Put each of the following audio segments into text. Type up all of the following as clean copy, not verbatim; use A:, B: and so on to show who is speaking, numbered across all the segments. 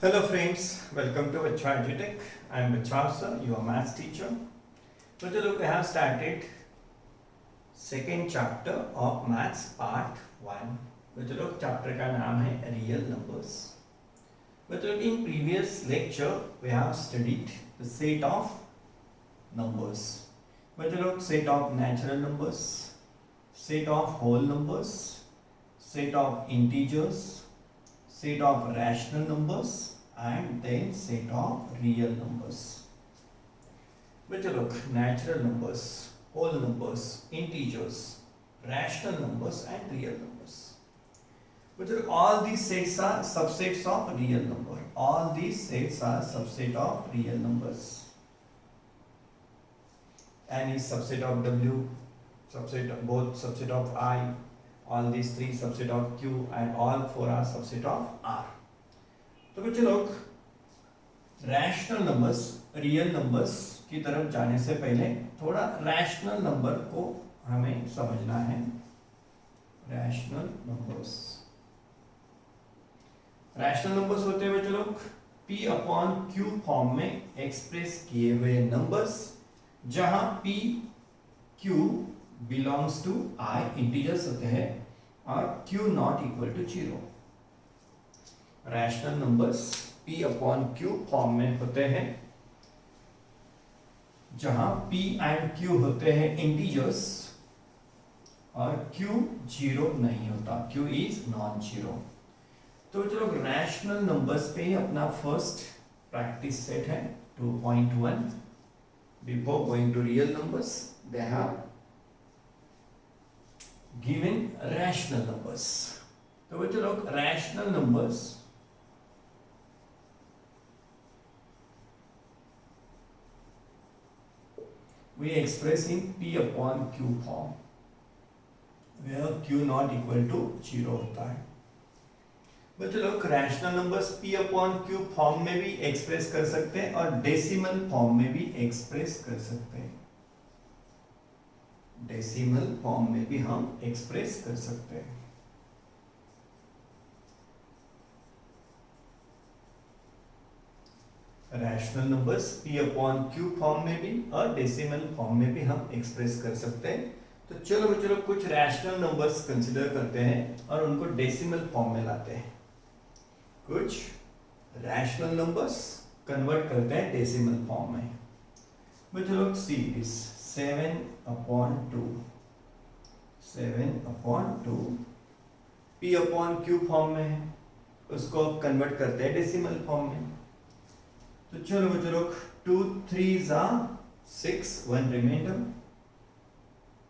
A: Hello friends, welcome to Bacha Edutech. I am Bachar sir, your maths teacher. So look, I have started second chapter of maths part 1. तो look, chapter का नाम है real numbers. But look, in previous lecture we have studied the set of numbers. But look, set of natural numbers, set of whole numbers, set of integers, set of rational numbers and then set of real numbers. But look, natural numbers, whole numbers, integers, rational numbers and real numbers. But look, all these sets are subsets of real number. All these sets are subset of real numbers. N is subset of W, subset of both subset of I. All these three subset of Q and all four are subset of R. तो बच्चे लोग rational numbers real numbers की तरफ जाने से पहले थोड़ा rational number को हमें समझना है. रैशनल नंबर्स होते हैं बच्चे लोग P अपॉन Q फॉर्म में एक्सप्रेस किए हुए नंबर्स जहां P Q belongs to I integers होते हैं और Q not equal to 0. Rational numbers P upon Q form में होते हैं जहां P एंड Q होते हैं इंटीजर्स और Q 0 नहीं होता. Q is non 0. तो चलो रैशनल नंबर्स पे ही अपना फर्स्ट प्रैक्टिस सेट है 2.1. Before going to real numbers they have given rational numbers. तो बच्चों लोग rational numbers we express in P upon Q form where Q not equal to 0 होता है. बच्चों लोग rational numbers P upon Q form में भी एक्सप्रेस कर सकते हैं और डेसिमल फॉर्म में भी एक्सप्रेस कर सकते हैं. डेसिमल फॉर्म में भी हम एक्सप्रेस कर सकते हैं. Rational numbers P upon Q form में भी और डेसिमल फॉर्म में भी हम एक्सप्रेस कर सकते हैं. तो चलो बच्चों लोग कुछ रैशनल नंबर्स कंसीडर करते हैं और उनको डेसिमल फॉर्म में लाते हैं. कुछ रैशनल नंबर्स कन्वर्ट करते हैं डेसिमल फॉर्म में. बच्चों लोग see this 7 upon 2 P upon Q form में है, उसको कन्वर्ट करते हैं डेसिमल फॉर्म में. तो चलो बच्चों लोग 2 3s are 6, 1 remainder,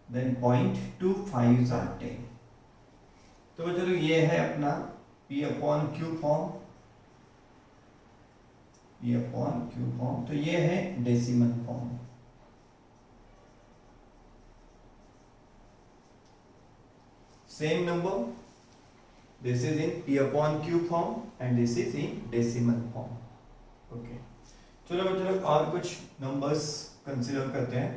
A: then 0.25s are 10. तो बच्चों लोग ये है अपना P अपॉन Q फॉर्म. तो ये है decimal form. Same number, this is in P upon Q form and this is in decimal form. Okay. चलो बच्चों और कुछ नंबर्स कंसीडर करते हैं.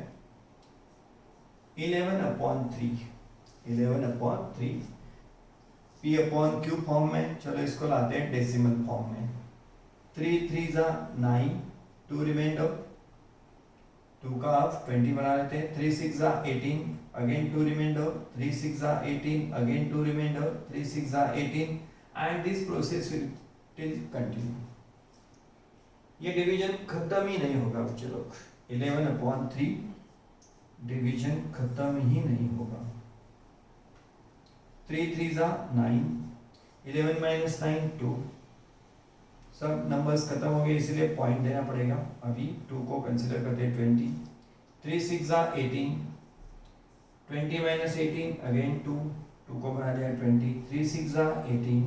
A: 11 upon 3 P upon Q form में. चलो इसको लाते हैं डेसिमल फॉर्म में. 3 3s are 9, 2 remainder, 2 का हाफ 20 बना लेते हैं. 3 6 are 18, again 2 remainder, 3 6 are 18, again 2 remainder, 3 6 are 18 and this process will till continue. ये डिवीजन खत्म ही नहीं होगा बच्चे लोग. 11 upon 3 डिवीजन खत्म ही नहीं होगा. 3 3s are 9, 11 minus 9 2. सब नंबर्स खत्म हो गए इसलिए पॉइंट देना पड़ेगा. अभी 2 को कंसीडर करते हैं 20. 3 6 are 18, 20 minus 18 again 2 को बना दिया 20. 3 6 are 18,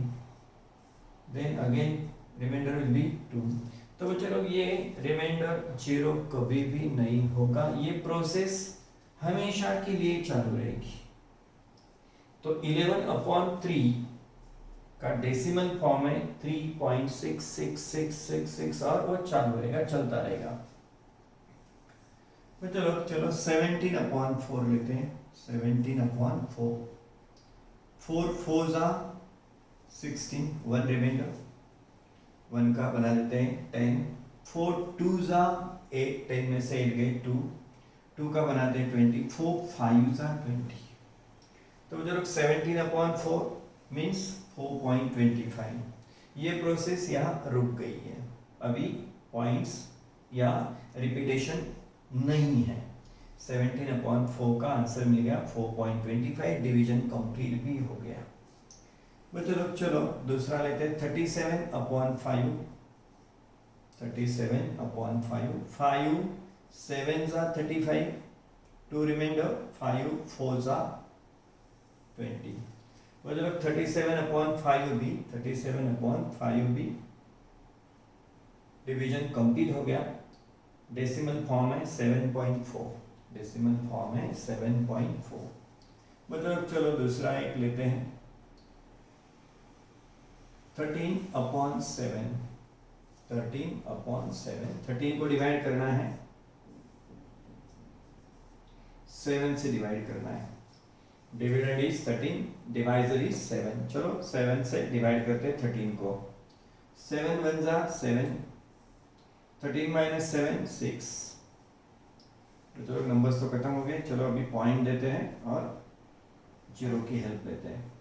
A: then again reminder will be 2. तो बच्चों लोग ये रिमाइंडर 0 कभी भी नहीं होगा. ये प्रोसेस हमेशा के लिए चालू रहेगी. तो 11 अपॉन 3 का डेसिमल फॉर्म है 3.66666 और वो चालू रहेगा, चलता रहेगा. चलो 17 अपॉन 4 लेते हैं. 17 upon 4. 4 4s are 16, 1 remainder. 1 का बना देते हैं 10, 4 2 जा 8, 10 में से 8 गए 2, 2 का बनाते हैं 20, 4 5 जा 20। तो जो लोग 17/4 मीन्स 4.25, ये प्रोसेस यहाँ रुक गई है, अभी पॉइंट्स या रिपीटेशन नहीं है। 17/4 का आंसर मिल गया 4.25, डिवीजन कंप्लीट भी हो गया। बच्चों लोग चलो दूसरा लेते हैं 37/5, 37/5, 5 7 जा 35, 2 रिमाइंडर, 5 4 जा 20। बच्चों लोग 37/5 भी, 37/5 भी डिवीजन कंप्लीट हो गया। डेसिमल फॉर्म है 7.4, डेसिमल फॉर्म है 7.4। मतलब चलो दूसरा एक लेते हैं 13/7, 13/7, 13 को डिवाइड करना है 7 से डिवाइड करना है। Dividend is 13, divisor is 7। चलो 7 से डिवाइड करते हैं 13 को। 7 1 जा 7, 13 minus 7 6। तो चलो नंबर्स तो खत्म हो गए, चलो अभी पॉइंट देते हैं और जीरो की हेल्प लेते हैं।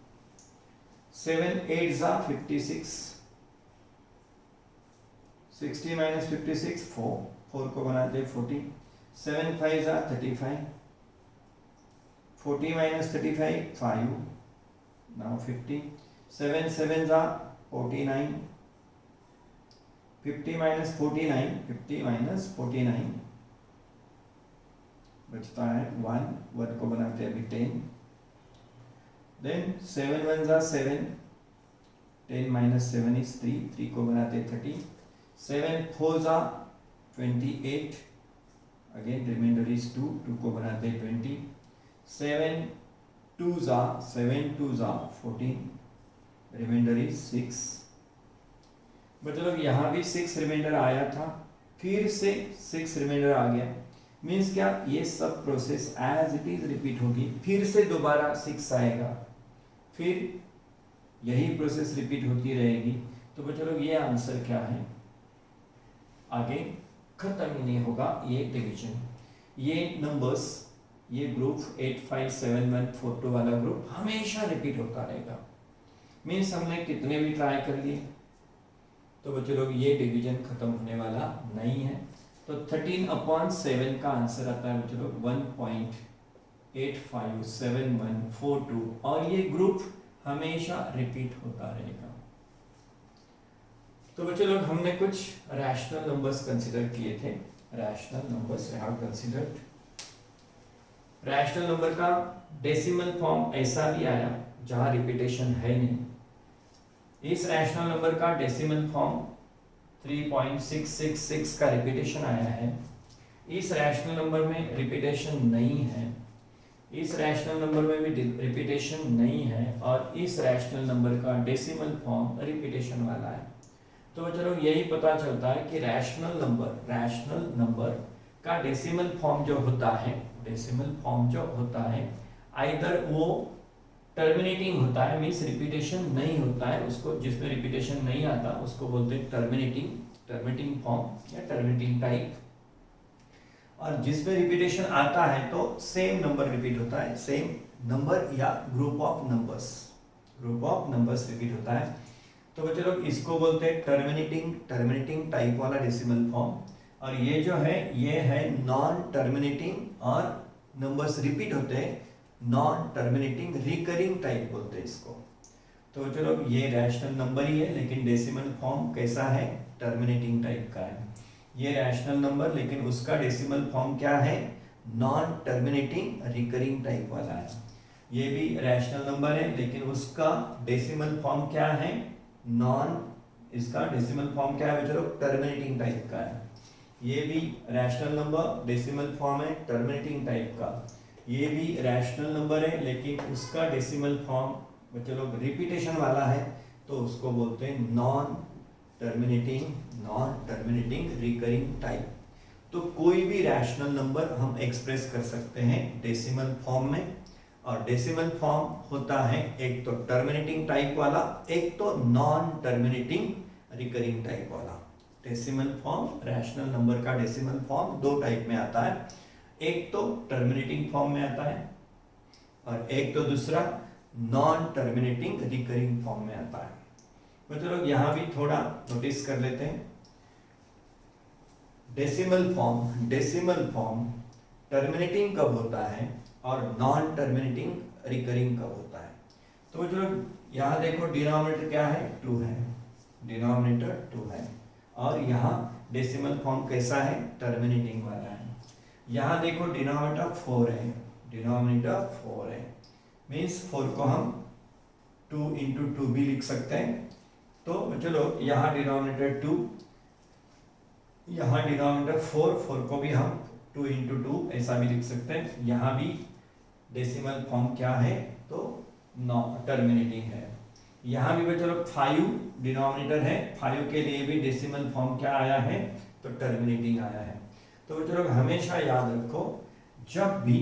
A: 7 8 जा 56, 60 minus 56 4, 4 को बनाते हैं 40, 7 5 जा 35, 40 minus 35 5, now 50, 7 7 जा 49, 50 minus 49, 50 minus 49 बचता है 1, 1 को बनाते हैं अभी 10, देन 7 1 जा 7, 10 minus 7 is 3, 3 को बनाते हैं 30, 7 4 जा 28, अगेन रिमाइंडर इज 2, 2 को बनाते हैं 20, 7 2 जा 14, रिमाइंडर इज 6। मतलब यहाँ भी 6 रिमाइंडर आया था, फिर से 6 रिमाइंडर आ गया, मीन्स क्या, ये सब process as it is repeat होगी, फिर से दोबारा 6 आएगा, फिर यही प्रोसेस रिपीट होती रहेगी। तो बच्चों लोग ये आंसर क्या है, आगे खत्म ही नहीं होगा ये डिवीजन। ये नंबर्स, ये ग्रुप 8 5 7 1 4 2 वाला ग्रुप हमेशा रिपीट होता रहेगा, मीन्स हमने कितने भी ट्राई कर लिए तो बच्चों लोग ये डिवीजन खत्म होने वाला नहीं है। तो 13/7 का आंसर आता है बच्चों लोग 1.857142, और ये ग्रुप हमेशा रिपीट होता रहेगा। तो बच्चों लोग हमने कुछ रैशनल नंबर्स कंसीडर किए थे। Rational numbers we have considered. Rational number का डेसिमल फॉर्म ऐसा भी आया जहां रिपीटेशन है नहीं। इस रैशनल नंबर का डेसिमल फॉर्म 3.666 का रिपीटेशन आया है। इस रैशनल नंबर में रिपीटेशन नहीं है, इस रैशनल नंबर में भी रिपीटेशन नहीं है, और इस रैशनल नंबर का डेसिमल फॉर्म रिपीटेशन वाला है। तो चलो यही पता चलता है कि रैशनल नंबर का डेसिमल फॉर्म जो होता है, डेसिमल फॉर्म जो होता है, आइदर वो टर्मिनेटिंग होता है, मीन्स रिपीटेशन नहीं होता है, उसको जिसमें रिपीटेशन नहीं आता उसको बोलते हैं टर्मिनेटिंग फॉर्म या टर्मिनेटिंग टाइप, और जिसमें रिपीटेशन आता है तो सेम नंबर रिपीट होता है, सेम नंबर या ग्रुप ऑफ नंबर्स रिपीट होता है। तो बच्चे लोग इसको बोलते हैं टर्मिनेटिंग टाइप वाला डेसिमल फॉर्म, और ये जो है ये है नॉन टर्मिनेटिंग, और नंबर्स रिपीट होते हैं, नॉन टर्मिनेटिंग रिकरिंग टाइप बोलते हैं इसको। तो चलो ये रैशनल नंबर ही है, लेकिन डेसिमल फॉर्म कैसा है, टर्मिनेटिंग टाइप का है। ये रैशनल नंबर, लेकिन उसका डेसिमल फॉर्म क्या है, नॉन टर्मिनेटिंग रिकरिंग टाइप वाला है। ये भी रैशनल नंबर है, लेकिन उसका डेसिमल फॉर्म क्या है, इसका डेसिमल फॉर्म क्या है चलो, टर्मिनेटिंग टाइप का है। ये भी रैशनल नंबर, डेसिमल फॉर्म है टर्मिनेटिंग टाइप का। ये भी रैशनल नंबर है, लेकिन उसका डेसिमल फॉर्म चलो रिपीटेशन वाला है, तो उसको बोलते हैं नॉन टर्मिनेटिंग रिकरिंग टाइप। तो कोई भी रैशनल नंबर हम एक्सप्रेस कर सकते हैं डेसिमल फॉर्म में, और डेसिमल फॉर्म होता है एक तो टर्मिनेटिंग टाइप वाला, एक तो नॉन टर्मिनेटिंग रिकरिंग टाइप वाला। डेसिमल फॉर्म, रैशनल नंबर का डेसिमल फॉर्म दो टाइप में आता है, एक तो टर्मिनेटिंग फॉर्म में आता है और एक तो दूसरा नॉन टर्मिनेटिंग रिकरिंग फॉर्म में आता है। तो चलो यहाँ भी थोड़ा नोटिस कर लेते हैं। डेसिमल फॉर्म टर्मिनेटिंग कब होता है और नॉन टर्मिनेटिंग रिकरिंग कब होता है। तो चलो यहाँ देखो, डिनोमिनेटर क्या है, 2 है, डिनोमिनेटर 2 है, और यहाँ डेसिमल फॉर्म कैसा है, टर्मिनेटिंग वाला है। यहाँ देखो डिनोमिनेटर 4 है, डिनोमिनेटर 4 है, मीन्स 4 को हम 2 इंटू 2 भी लिख सकते हैं। तो चलो यहाँ डिनोमिनेटर 2, यहाँ डिनोमिनेटर 4 को भी हम 2 इंटू 2 ऐसा भी लिख सकते हैं। यहाँ भी डेसिमल फॉर्म क्या है, तो टर्मिनेटिंग है। यहाँ भी चलो 5 डिनोमिनेटर है, 5 के लिए भी डेसिमल फॉर्म क्या आया है, तो टर्मिनेटिंग आया है। तो चलो हमेशा याद रखो, जब भी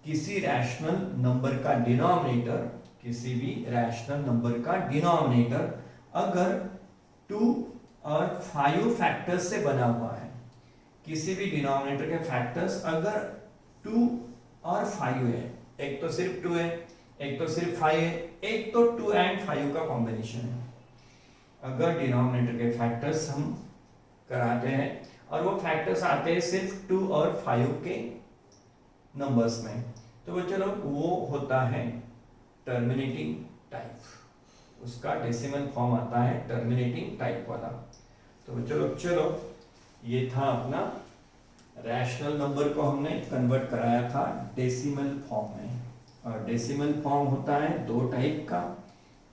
A: किसी रैशनल नंबर का डिनोमिनेटर, किसी भी रैशनल नंबर का डिनोमिनेटर अगर 2 और 5 फैक्टर्स से बना हुआ है, किसी भी डिनोमिनेटर के फैक्टर्स अगर 2 और 5 है, एक तो सिर्फ 2 है, एक तो सिर्फ 5 है, एक तो 2 एंड 5 का कॉम्बिनेशन है। अगर डिनोमिनेटर के फैक्टर्स हम कराते हैं और वो फैक्टर्स आते हैं सिर्फ 2 और 5 के नंबर्स में, तो वो चलो वो होता है टर्मिनेटिंग टाइप, उसका डेसिमल फॉर्म आता है टर्मिनेटिंग टाइप वाला। तो चलो ये था अपना रैशनल नंबर को हमने कन्वर्ट कराया था डेसिमल फॉर्म में। और डेसिमल फॉर्म होता है दो टाइप का,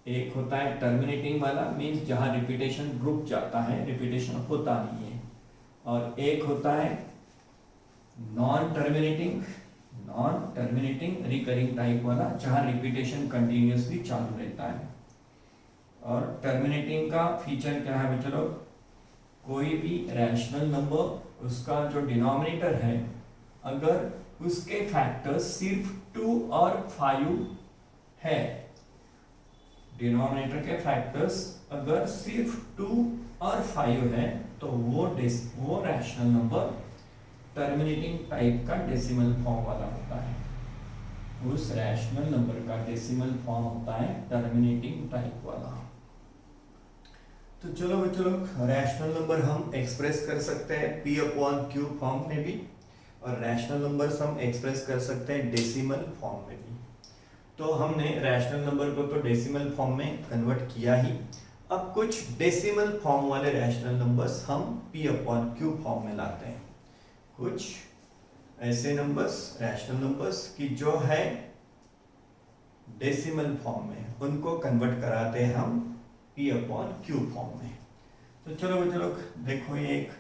A: एक होता है टर्मिनेटिंग वाला, मीन्स जहाँ रिपीटेशन रुक जाता है, रिपीटेशन होता नहीं है, और एक होता है नॉन टर्मिनेटिंग रिकरिंग टाइप वाला, जहाँ रिपीटेशन कंटिन्यूसली चालू रहता है। और टर्मिनेटिंग का फीचर क्या है, चलो कोई भी रैशनल नंबर, उसका जो डिनोमिनेटर है, अगर उसके फैक्टर्स सिर्फ 2 और 5 है, डिनोमिनेटर के फैक्टर्स अगर सिर्फ 2 और 5 है, तो वो रैशनल नंबर टर्मिनेटिंग टाइप का डेसिमल फॉर्म वाला होता है। उस रैशनल नंबर का डेसिमल फॉर्म होता है टर्मिनेटिंग टाइप वाला। तो चलो रैशनल नंबर हम एक्सप्रेस कर सकते हैं P/Q फॉर्म में भी, और रैशनल नंबर्स हम एक्सप्रेस कर सकते हैं डेसिमल फॉर्म में भी। तो हमने रैशनल नंबर को तो डेसिमल फॉर्म में कन्वर्ट किया ही, अब कुछ डेसिमल फॉर्म वाले रैशनल नंबर्स हम P/Q फॉर्म में लाते हैं। कुछ ऐसे नंबर्स, रैशनल नंबर्स की जो है डेसिमल फॉर्म में, उनको कन्वर्ट कराते हैं हम P/Q फॉर्म में। तो चलो देखो, ये एक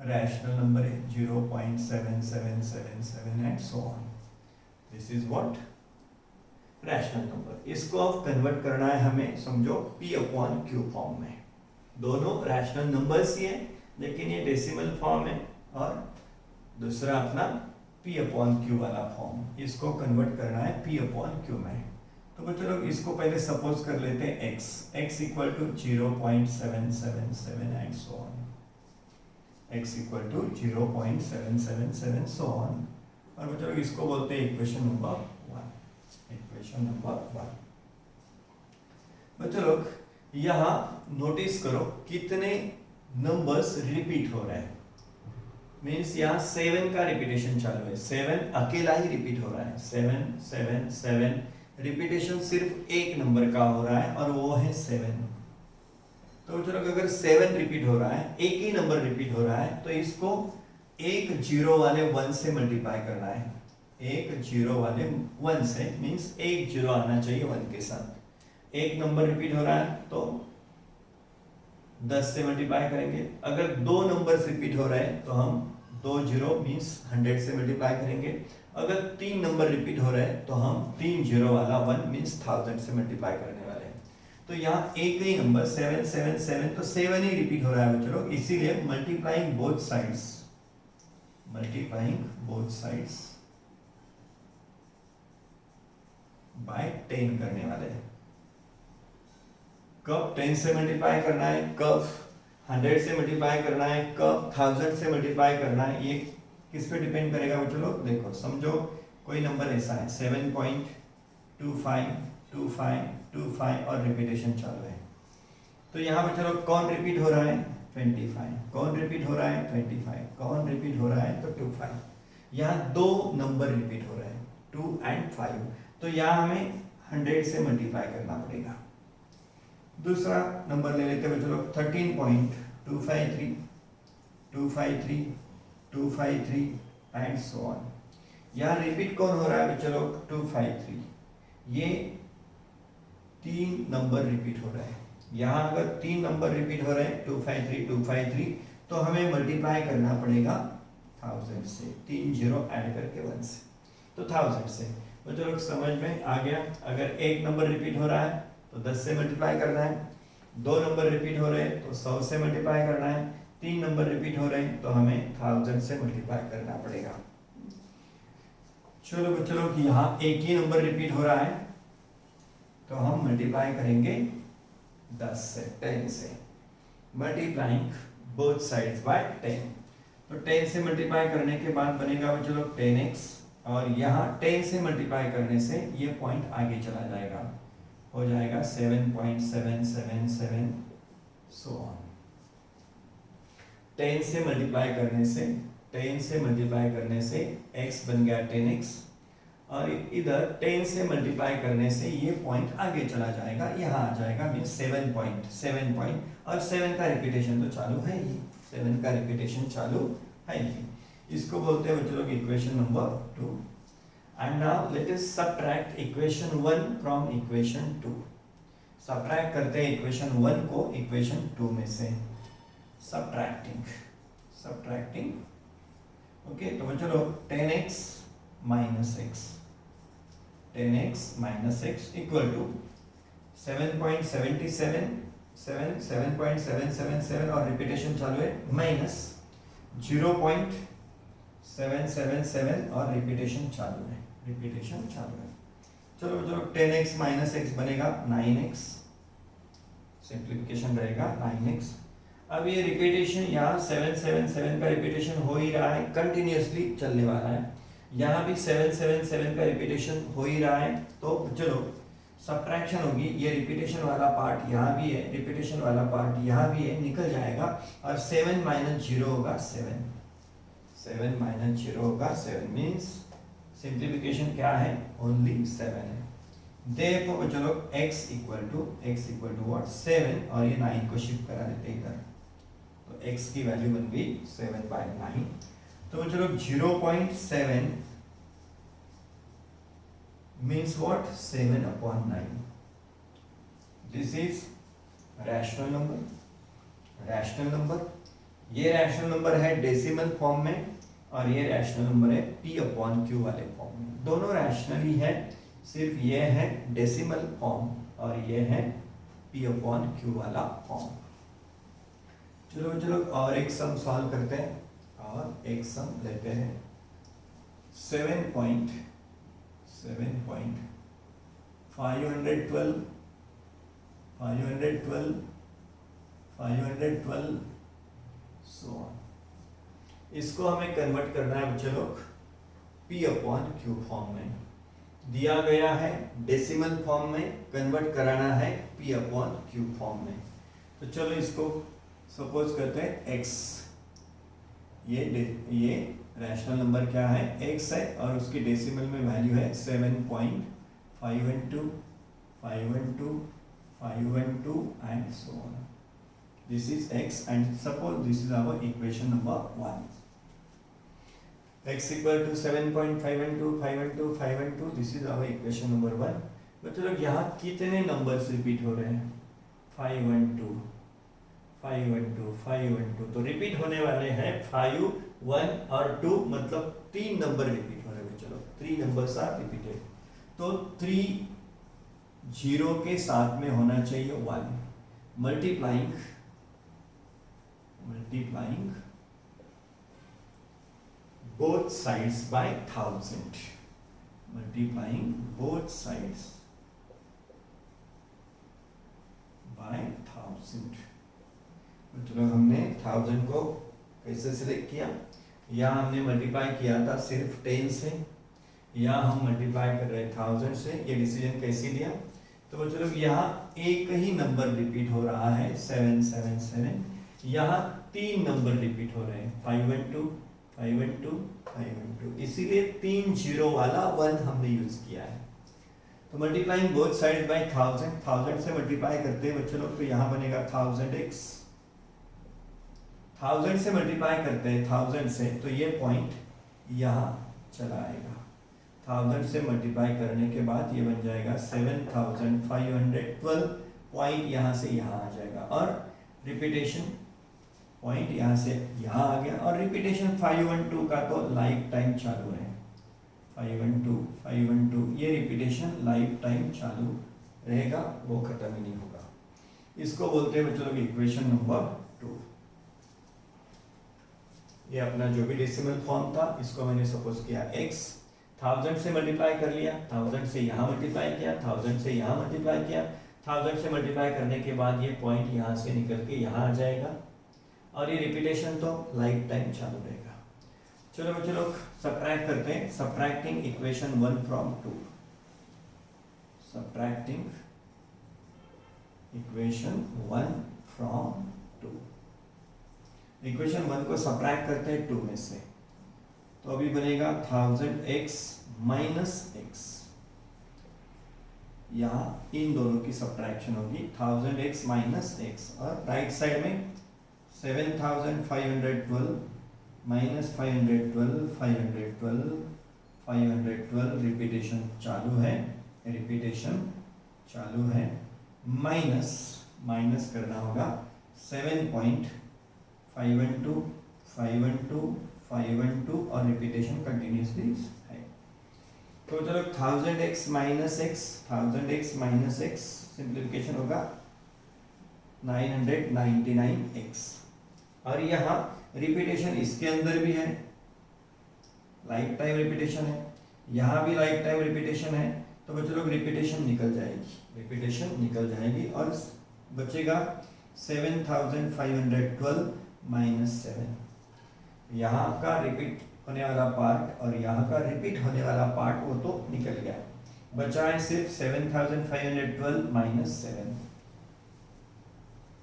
A: रैशनल नंबर है 0.7777 and so on, this is what rational number. इसको अब कन्वर्ट करना है हमें, समझो P/Q फॉर्म में। दोनों रैशनल नंबर्स ही है, लेकिन ये डेसिमल फॉर्म है और दूसरा अपना P/Q वाला फॉर्म, इसको कन्वर्ट करना है P/Q में। तो चलो इसको पहले सपोज कर लेते हैं x equal to 0.777 and so on, x equal to 0.777 so on. और चलो इसको बोलते हैं इक्वेशन नंबर 1। चलो यहाँ नोटिस करो कितने नंबर्स रिपीट हो रहे हैं, मीन्स यहाँ 7 का रिपीटेशन चालू है, 7 अकेला ही रिपीट हो रहा है, 7 7 7 रिपीटेशन सिर्फ एक नंबर का हो रहा है और वो है 7। तो चलो अगर 7 रिपीट हो रहा है, एक ही नंबर रिपीट हो रहा है, तो इसको एक जीरो वाले 1 से मल्टीप्लाई करना है, एक जीरो वाले 1 से, मीन्स एक जीरो आना चाहिए 1 के साथ। एक नंबर रिपीट हो रहा है तो 10 से मल्टीप्लाई करेंगे। अगर दो नंबर रिपीट हो रहे हैं तो हम 2 जीरो मीन्स 100 से मल्टीप्लाई करेंगे। अगर 3 नंबर रिपीट हो रहे हैं तो हम 3 जीरो वाला 1 मीन्स 1000 से मल्टीप्लाई करने वाले हैं। तो यहाँ एक ही नंबर 7 7 7, तो 7 ही रिपीट हो रहा है बच्चों, इसीलिए मल्टीप्लाइंग बोथ साइड्स बाय 10 करने वाले हैं। कब 10 से मल्टीप्लाई करना है, कब 100 से मल्टीप्लाई करना है, कब 1000 से मल्टीप्लाई करना है, ये किस पे डिपेंड करेगा बच्चों लोग। देखो समझो कोई नंबर ऐसा है 7.252525 और रिपीटेशन चालू है, तो यहाँ बच्चों लोग कौन रिपीट हो रहा है 25, कौन रिपीट हो रहा है 25, कौन रिपीट हो रहा है तो 25। यहाँ दो नंबर रिपीट हो रहे हैं 2 और 5, तो यहाँ हमें 100 से मल्टीप्लाई करना पड़ेगा। दूसरा नंबर ले लेते हैं बच्चों लोग 13.253 253 253 एंड सो ऑन। यहाँ रिपीट कौन हो रहा है बच्चों लोग 253, ये 3 नंबर रिपीट हो रहे हैं। यहाँ अगर 3 नंबर रिपीट हो रहे हैं 253 253, तो हमें मल्टीप्लाई करना पड़ेगा 1000 से, 3 जीरो ऐड करके 1 से, तो 1000 से। बच्चों लोग समझ में आ गया। अगर एक नंबर रिपीट हो रहा है तो 10 से मल्टीप्लाई करना है, 2 नंबर रिपीट हो रहे हैं तो 100 से मल्टीप्लाई करना है, 3 नंबर रिपीट हो रहे हैं तो हमें 1000 से मल्टीप्लाई करना पड़ेगा। चलो बच्चों लोग यहाँ एक ही नंबर रिपीट हो रहा है तो हम मल्टीप्लाई करेंगे 10 से, 10 से, मल्टीप्लाइंग बोथ साइड्स बाय 10। तो 10 से मल्टीप्लाई करने के बाद बनेगा बच्चों लोग 10x, और यहाँ 10 से मल्टीप्लाई करने से ये पॉइंट आगे चला जाएगा, हो जाएगा 7.777 सो ऑन। 10 से मल्टीप्लाई करने से 10 से मल्टीप्लाई करने से x बन गया 10x, और इधर 10 से मल्टीप्लाई करने से ये पॉइंट आगे चला जाएगा, यहाँ आ जाएगा मीन 7 पॉइंट, और 7 का रिपीटेशन तो चालू है ही, 7 का रिपीटेशन चालू है ही। इसको बोलते हैं बच्चों लोग equation number 2। And now let us subtract equation 1 from equation 2। Subtract करते हैं इक्वेशन 1 को इक्वेशन 2 में से, सबट्रैक्टिंग ओके। तो बच्चों लोग 10x minus x equal to 7.777 और रिपीटेशन चालू है, माइनस 0.777 और रिपीटेशन चालू है, चलो बच्चों 10x माइनस x बनेगा 9x, सिंप्लीफिकेशन रहेगा 9x। अब ये रिपीटेशन यहाँ 777 का रिपीटेशन हो ही रहा है, कंटिन्यूअसली चलने वाला है, यहाँ भी 777 का रिपीटेशन हो ही रहा है। तो चलो सब्ट्रैक्शन होगी, ये रिपीटेशन वाला पार्ट यहाँ भी है, रिपीटेशन वाला पार्ट यहाँ भी है, निकल जाएगा, और 7 माइनस 0 होगा 7 माइनस 0 होगा 7, मीन्स सिंप्लीफिकेशन क्या है, ओनली 7 है। देखो बच्चों लोग x इक्वल टू व्हाट 7, और ये 9 को शिफ्ट करा देते हैं इधर, तो x की वैल्यू बन गई 7/9। तो बच्चों लोग 0.7 means what 7/9। This is rational number, ये रैशनल नंबर है डेसिमल फॉर्म में, और ये रैशनल नंबर है p/q वाले फॉर्म में। दोनों रैशनल ही है, सिर्फ ये है डेसिमल फॉर्म और ये है p/q वाला फॉर्म। चलो और एक सम सॉल्व करते हैं, और एक सम लेते हैं 7.512 सो ऑन। इसको हमें कन्वर्ट करना है बच्चे लोग p/q फॉर्म में, दिया गया है डेसिमल फॉर्म में, कन्वर्ट कराना है p/q फॉर्म में। तो चलो इसको सपोज करते हैं x, ये रैशनल नंबर क्या है x है, और उसकी डेसिमल में वैल्यू है 7.512 and so on. This is x and suppose this is our equation number 1। x equal to 7.512 this is our equation number 1। बच्चों लोग यहाँ कितने नंबर्स रिपीट हो रहे हैं, 512 तो रिपीट होने वाले हैं 5, 1 और 2, मतलब 3 नंबर रिपीट हो रहे हैं। चलो 3 नंबर्स आर रिपीटेड, तो 3 0 के साथ में होना चाहिए 1, multiplying both sides by 1000, by 1000। मतलब हमने 1000 को कैसे सिलेक्ट किया, यहाँ हमने मल्टीप्लाई किया था सिर्फ 10 से, यहाँ हम मल्टीप्लाई कर रहे हैं 1000 से। ये डिसीजन कैसे लिया, तो मतलब यहाँ एक ही नंबर रिपीट हो रहा है 777, यहाँ 3 नंबर रिपीट हो रहे हैं 512 512 512, इसीलिए 3 जीरो वाला 1 हमने यूज किया है। तो मल्टीप्लाइंग बोथ साइड बाय 1000 से मल्टीप्लाई करते हैं बच्चों लोग, तो यहाँ बनेगा 1000x। 1000 से मल्टीप्लाई करते हैं 1000 से, तो ये पॉइंट यहाँ चला आएगा। 1000 से मल्टीप्लाई करने के बाद ये बन जाएगा 7512, पॉइंट यहाँ से यहाँ आ जाएगा, और रिपीटेशन पॉइंट यहाँ से यहाँ आ गया, और रिपीटेशन 512 का तो लाइफ टाइम चालू है। 512 ये रिपीटेशन लाइफ टाइम चालू रहेगा, वो खत्म ही नहीं होगा। इसको बोलते हैं बच्चों लोग इक्वेशन नंबर 2। ये अपना जो भी डेसिमल फॉर्म था, इसको मैंने सपोज किया x, 1000 से मल्टीप्लाई कर लिया, 1000 से यहाँ मल्टीप्लाई किया, 1000 से यहाँ मल्टीप्लाई किया, 1000 से मल्टीप्लाई करने के बाद ये पॉइंट यहाँ से निकल के यहाँ आ जाएगा, और ये रिपीटेशन तो लाइफ टाइम चालू रहेगा। चलो बच्चों लोग सब्ट्रैक्ट करते हैं। Subtracting equation 1 from 2, subtracting equation 1 from 2। Equation 1 को सब्ट्रैक्ट करते हैं 2 में से, तो अभी बनेगा 1000x माइनस x, यहाँ इन दोनों की सब्ट्रैक्शन होगी 1000x माइनस x, और राइट साइड में 7512 माइनस 512 512 रिपीटेशन चालू है, रिपीटेशन चालू है, माइनस करना होगा 7.512 512 और रिपीटेशन कंटिन्यूसली है। तो चलो 1000x माइनस x सिंप्लीफिकेशन होगा 999x, और यहाँ रिपीटेशन इसके अंदर भी है, लाइफ टाइम रिपीटेशन है, यहाँ भी लाइफ टाइम रिपीटेशन है, तो बच्चों लोग रिपीटेशन निकल जाएगी, और बचेगा 7512 माइनस 7। यहाँ का रिपीट होने वाला पार्ट और यहाँ का रिपीट होने वाला पार्ट वो तो निकल गया, बचा है सिर्फ 7512 माइनस 7।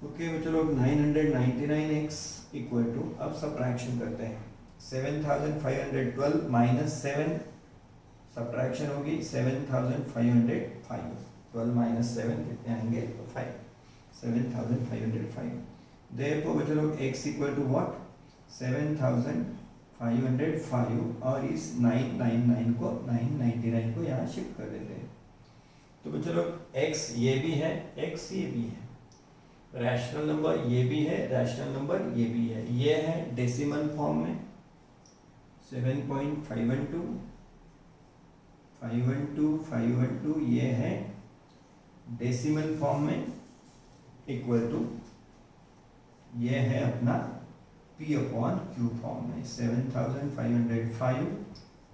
A: ओके बच्चों लोग 999x इक्वल टू, अब सब्ट्रैक्शन करते हैं, 7512 माइनस 7, सब्ट्रैक्शन होगी 7505, 12 माइनस 7 कितने आएंगे, तो 5, 7505। देयरफॉर बच्चों लोग x इक्वल टू व्हाट, 7505, और इस 999 को 999 को यहाँ शिफ्ट कर देते हैं। तो बच्चों लोग x ये भी है, x ये भी है, रैशनल नंबर ये भी है, रैशनल नंबर ये भी है। ये है डेसिमल फॉर्म में 7.512 512, ये है डेसिमल फॉर्म में, इक्वल टू ये है अपना p अपॉन q फॉर्म में 7505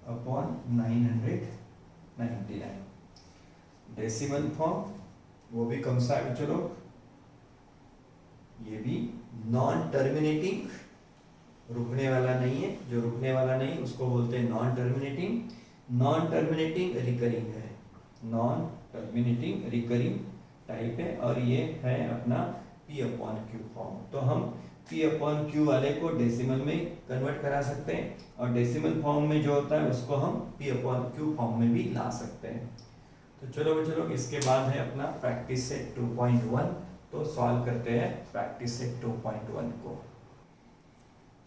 A: अपॉन 999। डेसिमल फॉर्म वो भी कौन सा है चलो, ये भी नॉन टर्मिनेटिंग, रुकने वाला नहीं है, जो रुकने वाला नहीं उसको बोलते हैं non terminating. Non terminating recurring है, नॉन टर्मिनेटिंग रिकरिंग टाइप है, और ये है अपना p अपॉन q फॉर्म। तो हम p अपॉन q वाले को डेसिमल में कन्वर्ट करा सकते हैं, और डेसिमल फॉर्म में जो होता है उसको हम p अपॉन q फॉर्म में भी ला सकते हैं। तो चलो इसके बाद है अपना प्रैक्टिस सेट 2.1, तो सॉल्व करते हैं प्रैक्टिस सेट 2.1 को।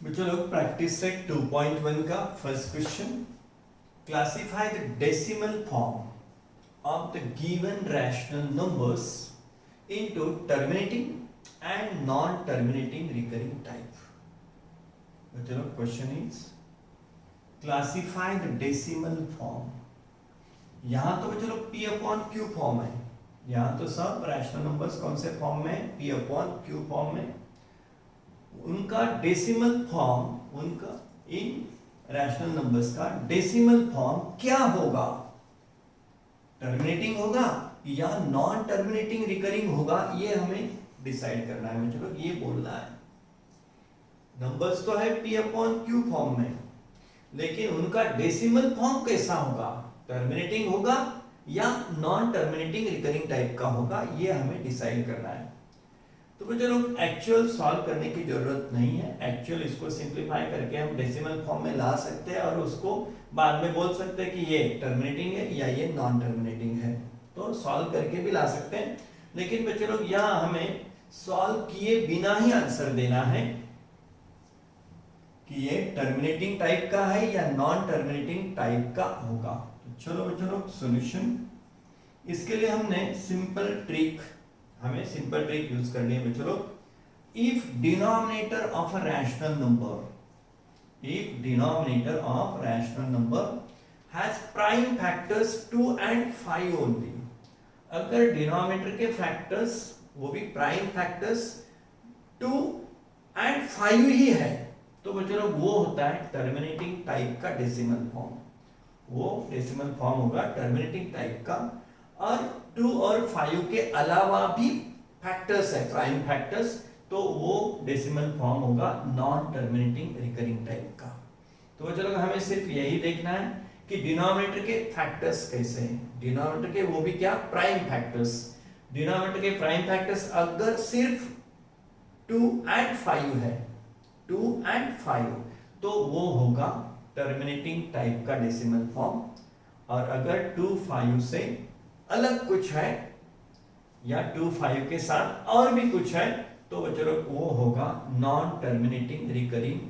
A: बच्चों लोग प्रैक्टिस सेट 2.1 का first question, classify the decimal form of the given rational numbers into terminating and non terminating recurring type. बच्चों लोग question is classify the decimal form. यहां तो बच्चों लोग p अपॉन q फॉर्म है, यहाँ तो सब रैशनल नंबर्स कौन से फॉर्म में, p अपॉन q फॉर्म में। उनका डेसिमल फॉर्म, उनका इन रैशनल नंबर्स का डेसिमल फॉर्म क्या होगा, टर्मिनेटिंग होगा या नॉन टर्मिनेटिंग रिकरिंग होगा, ये हमें डिसाइड करना है बच्चों, ये बोलना है। नंबर्स तो है p अपॉन q फॉर्म में, लेकिन उनका डेसिमल फॉर्म कैसा होगा, टर्मिनेटिंग होगा या नॉन टर्मिनेटिंग रिकरिंग टाइप का होगा, ये हमें डिसाइड करना है। तो बच्चों लोग एक्चुअल सॉल्व करने की जरूरत नहीं है, एक्चुअल इसको सिंप्लीफाई करके हम डेसिमल फॉर्म में ला सकते हैं और उसको बाद में बोल सकते हैं कि ये टर्मिनेटिंग है या ये नॉन टर्मिनेटिंग है, तो सॉल्व करके भी ला सकते हैं। लेकिन बच्चों लोग यहाँ हमें सॉल्व किए बिना ही आंसर देना है कि ये टर्मिनेटिंग टाइप का है या नॉन टर्मिनेटिंग टाइप का होगा। तो चलो बच्चों लोग सॉल्यूशन, इसके लिए हमने सिंपल ट्रिक यूज करनी है बच्चों लोग। If denominator of a rational number has prime factors 2 and 5 only, अगर डिनोमिनेटर के फैक्टर्स वो भी प्राइम फैक्टर्स 2 and 5 ही है, तो बच्चों लोग वो होता है टर्मिनेटिंग टाइप का डेसिमल फॉर्म, वो डेसिमल फॉर्म होगा टर्मिनेटिंग टाइप का। और 2 और 5 के अलावा भी फैक्टर्स है, प्राइम फैक्टर्स, तो वो डेसिमल फॉर्म होगा नॉन टर्मिनेटिंग रिकरिंग टाइप का। तो बच्चों लोग हमें सिर्फ यही देखना है कि डिनोमिनेटर के फैक्टर्स कैसे हैं, डिनोमिनेटर के वो भी क्या, प्राइम फैक्टर्स। डिनोमिनेटर के प्राइम फैक्टर्स अगर सिर्फ 2 and 5 है, 2 and 5, तो वो होगा टर्मिनेटिंग टाइप का डेसिमल फॉर्म। और अगर 2 5 से अलग कुछ है या 2 5 के साथ और भी कुछ है, तो बच्चों लोग वो होगा non terminating recurring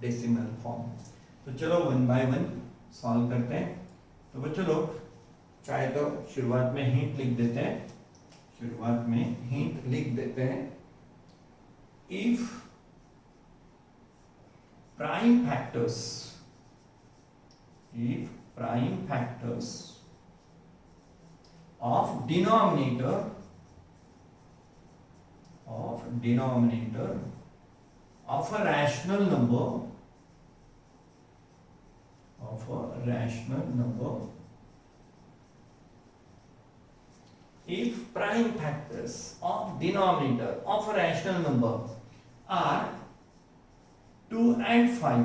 A: decimal form. तो चलो 1 by 1 सॉल्व करते हैं। तो बच्चों लोग चाहे तो शुरुआत में हिंट लिख देते हैं, if prime factors of denominator of a rational number if prime factors of denominator of a rational number are 2 and 5,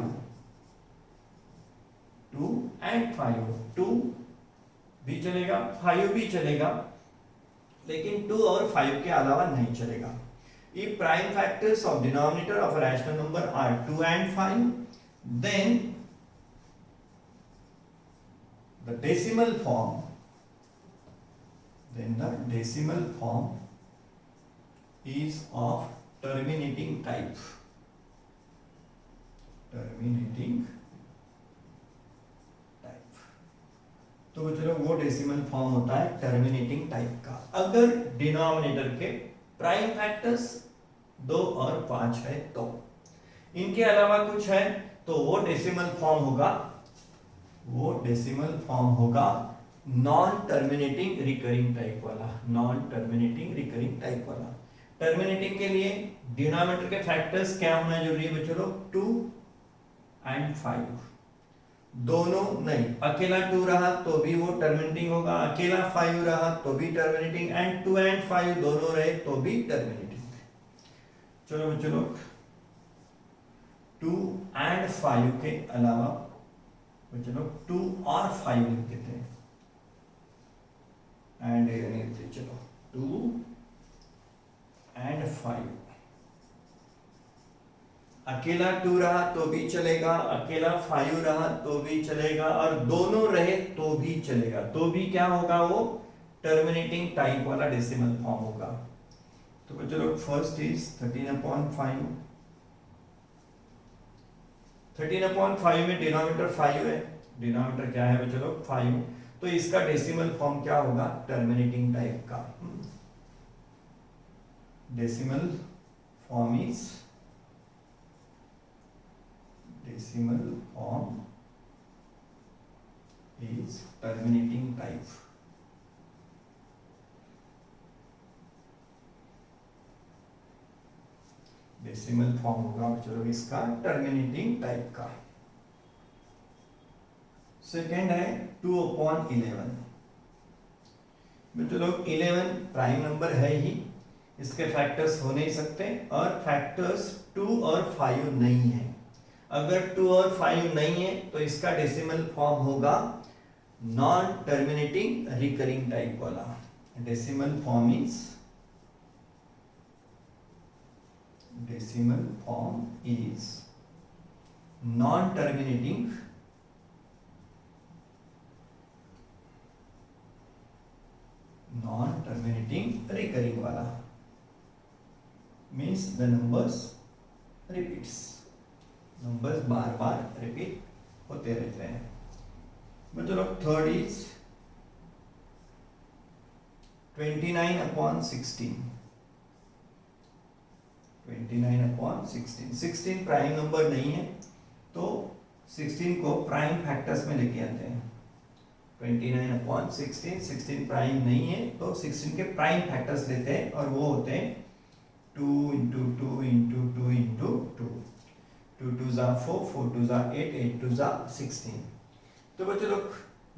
A: 2 भी चलेगा, 5 भी चलेगा, लेकिन 2 और 5 के अलावा नहीं चलेगा। If prime factors of denominator of a rational number are 2 and 5, then the decimal form is of terminating type. तो बच्चों वो डेसिमल फॉर्म होता है टर्मिनेटिंग टाइप का, अगर डिनोमिनेटर के प्राइम फैक्टर्स 2 और 5 है तो। इनके अलावा कुछ है तो वो डेसिमल फॉर्म होगा नॉन टर्मिनेटिंग रिकरिंग टाइप वाला। टर्मिनेटिंग के लिए डिनोमिनेटर के फैक्टर्स क्या होना जरूरी है बच्चों लोग, 2 and 5, दोनों नहीं, अकेला 2 रहा तो भी वो टर्मिनेटिंग होगा, अकेला 5 रहा तो भी टर्मिनेटिंग, एंड 2 and 5 दोनों रहे तो भी टर्मिनेटिंग। चलो बच्चों लोग 2 and 5 के अलावा बच्चों लोग 2 और 5 लिख देते हैं, एंड चलो 2 and 5, अकेला 2 रहा तो भी चलेगा, अकेला 5 रहा तो भी चलेगा, और दोनों रहे तो भी चलेगा, तो भी क्या होगा, वो टर्मिनेटिंग टाइप वाला डेसिमल फॉर्म होगा। तो बच्चों लोग फर्स्ट इज 13/5, 13/5 में डिनोमिनेटर 5 है, डिनोमिनेटर क्या है बच्चों लोग 5, तो इसका डेसिमल फॉर्म क्या होगा, टर्मिनेटिंग टाइप का। Decimal form is terminating type. Decimal form होगा चलो इसका टर्मिनेटिंग टाइप का। सेकेंड है 2/11, बच्चों लोग 11 प्राइम नंबर है ही, इसके फैक्टर्स हो नहीं सकते, और फैक्टर्स 2 और 5 नहीं है। अगर 2 और 5 नहीं है तो इसका डेसिमल फॉर्म होगा नॉन टर्मिनेटिंग रिकरिंग टाइप वाला। Decimal form is non terminating recurring वाला, means the numbers repeats, numbers बार बार रिपीट होते रहते हैं। बच्चों लोग थर्ड इज 29/16। 29/16, 16 प्राइम नंबर नहीं है तो 16 को प्राइम फैक्टर्स में लेके आते हैं। 29/16, 16 प्राइम नहीं है तो 16 के प्राइम फैक्टर्स लेते हैं, और वो होते हैं 2 × 2 × 2 × 2, 2 2 ज़ा 4, 4 2 ज़ा 8, 8 2 ज़ा 16। तो बच्चों लोग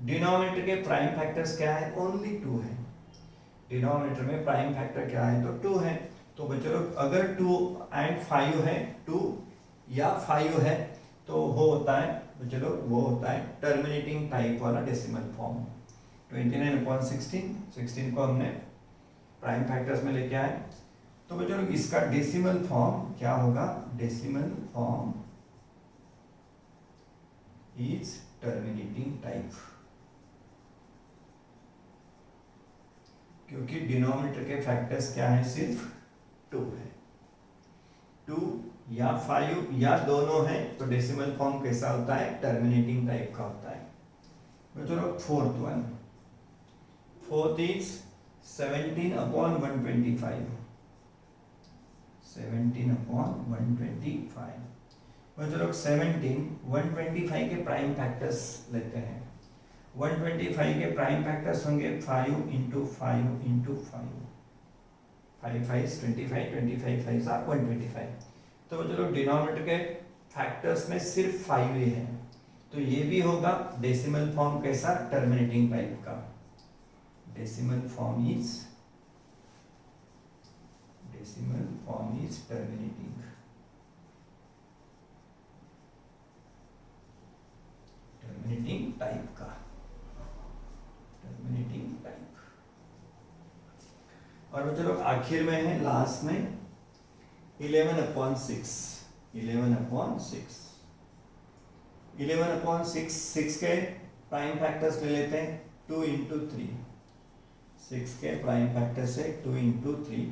A: डिनोमिनेटर के प्राइम फैक्टर्स क्या है? ओनली 2 है। डिनोमिनेटर में प्राइम फैक्टर क्या है? तो 2 है। तो बच्चों लोग अगर 2 एंड 5 है, 2 या 5 है, तो वो होता है बच्चों लोग, वो होता है टर्मिनेटिंग टाइप वाला डेसिमल फॉर्म। 29/16, 16 को हमने प्राइम फैक्टर्स में लेके आए, तो बच्चों लोग इसका डेसिमल फॉर्म क्या होगा? Decimal form is terminating type, क्योंकि डिनोमिनेटर के फैक्टर्स क्या है? सिर्फ 2 है। 2 या 5 या दोनों है तो डेसिमल फॉर्म कैसा होता है? टर्मिनेटिंग टाइप का होता है। बच्चों लोग फोर्थ वन, फोर्थ इज 17/125। 17/125। बच्चों लोग 17 125 के प्राइम फैक्टर्स लेते हैं। 125 के प्राइम फैक्टर्स होंगे 5 × 5 × 5, 5 5 25, 25 5 125। तो बच्चों लोग डिनोमिनेटर के फैक्टर्स में सिर्फ 5 ही है, तो ये भी होगा डेसिमल फॉर्म कैसा? टर्मिनेटिंग टाइप का। Decimal form is terminating type का, टर्मिनेटिंग टाइप। और बच्चों लोग आखिर में है, लास्ट में 11/6। 11/6, 11/6, 6 के प्राइम फैक्टर्स ले लेते हैं 2 × 3। 6 के प्राइम फैक्टर्स है 2 × 3।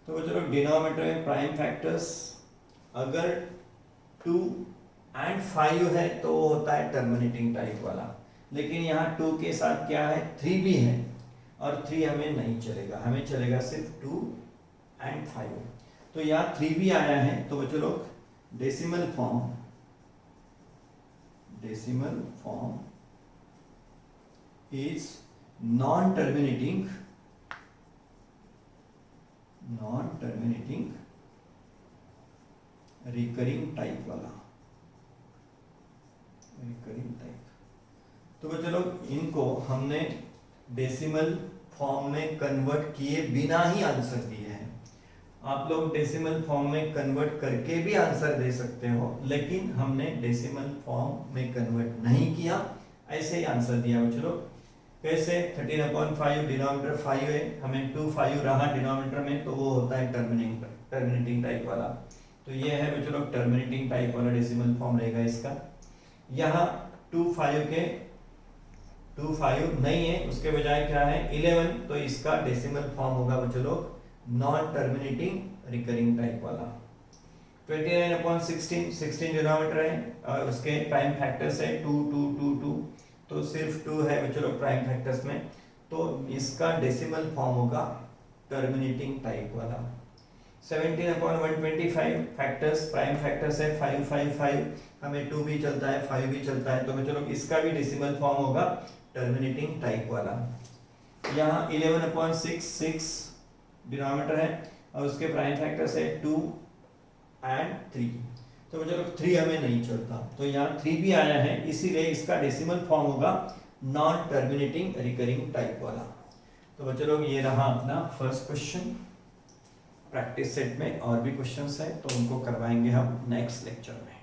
A: तो बच्चों लोग डिनोमिनेटर में प्राइम फैक्टर्स अगर 2 एंड 5 है तो वो होता है टर्मिनेटिंग टाइप वाला, लेकिन यहाँ 2 के साथ क्या है? 3 भी है, और 3 हमें नहीं चलेगा, हमें चलेगा सिर्फ 2 एंड 5। तो यहाँ 3 भी आया है, तो बच्चों लोग decimal form is non terminating recurring type वाला, रिकरिंग टाइप। तो बच्चों लोग इनको हमने डेसिमल फॉर्म में कन्वर्ट किए बिना ही आंसर दिए हैं। आप लोग डेसिमल फॉर्म में कन्वर्ट करके भी आंसर दे सकते हो, लेकिन हमने डेसिमल फॉर्म में कन्वर्ट नहीं किया, ऐसे ही आंसर दिया बच्चों लोग। कैसे? 13/5 डिनोमिनेटर 5 है, हमें 2 5 रहा डिनोमिनेटर में, तो वो होता है टर्मिनेटिंग टाइप वाला। तो ये है बच्चों लोग टर्मिनेटिंग टाइप वाला डेसिमल फॉर्म रहेगा इसका। यहाँ 2 5 नहीं है, उसके बजाय क्या है? 11, तो इसका डेसिमल फॉर्म होगा बच्चों लोग नॉन टर्मिनेटिंग रिकरिंग टाइप वाला। 29/16, 16 डिनोमिनेटर है और उसके प्राइम फैक्टर्स है 2 2 2 2, तो सिर्फ 2 है बच्चों लोग प्राइम फैक्टर्स में, तो इसका डेसिमल फॉर्म होगा टर्मिनेटिंग टाइप वाला। 17/125 फैक्टर्स, प्राइम फैक्टर्स है 5 5 5, हमें 2 भी चलता है 5 भी चलता है, तो बच्चों लोग इसका भी डेसिमल फॉर्म होगा टर्मिनेटिंग टाइप वाला। यहाँ 11/6, 6 डिनोमिनेटर है और उसके प्राइम फैक्टर्स है 2 एंड 3, तो बच्चों लोग 3 हमें नहीं चलता, तो यहाँ 3 भी आया है, इसीलिए इसका डेसिमल फॉर्म होगा नॉन टर्मिनेटिंग रिकरिंग टाइप वाला। तो बच्चों लोग ये रहा अपना फर्स्ट क्वेश्चन। प्रैक्टिस सेट में और भी क्वेश्चंस है तो उनको करवाएंगे हम नेक्स्ट लेक्चर में।